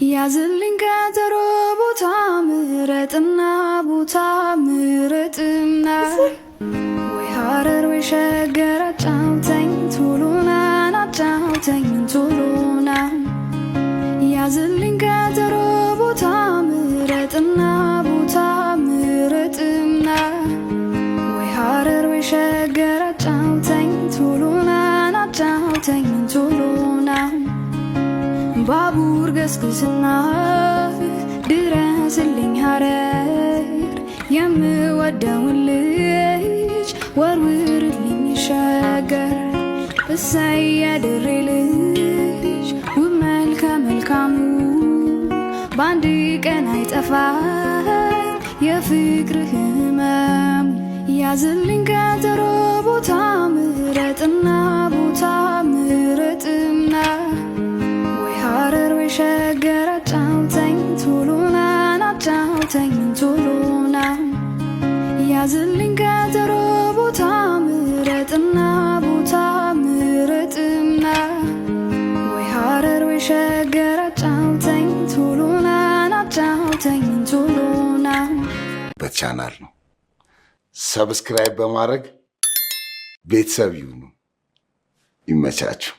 ያዝልኝ ቀጠሮ ቦታ ምረጥና ቦታ ምረጥና ወይ ሐረር ወይ ሸገር አጫውተኝ ቶሎና አጫውተኝ ቶሎና ያዝልኝ ቀጠሮ ቦታ ምረጥና ቦታ ምረጥና ወይ ሐረር ወይ ሸገር አጫውተኝ ቶሎና አጫውተኝ ቶሎና ባቡር ገስግስና ድረስልኝ ሐረር የምወደውን ልጅ ወርውርልኝ ሸገር እሰይ የድሬ ልጅ ውብ መልከ መልካሙ በአንድ ቀን አይጠፋም የፍቅርህ ህመም ያዝልኝ ቀጠሮ ቦታ ምረጥና ቦታ ምረጥና ሐረር ወይ ሸገር አጫውተኝ ቶሎና አጫውተኝ ቶሎና ያዝልኝ ቀጠሮ ቦታ ምረጥና ቦታ ምረጥና ወይ ሐረር ወይ ሸገር አጫውተኝ ቶሎና አጫውተኝ ቶሎና በቻናል ነው። ሰብስክራይብ በማድረግ ቤተሰብ ይሁኑ። ይመቻችሁ።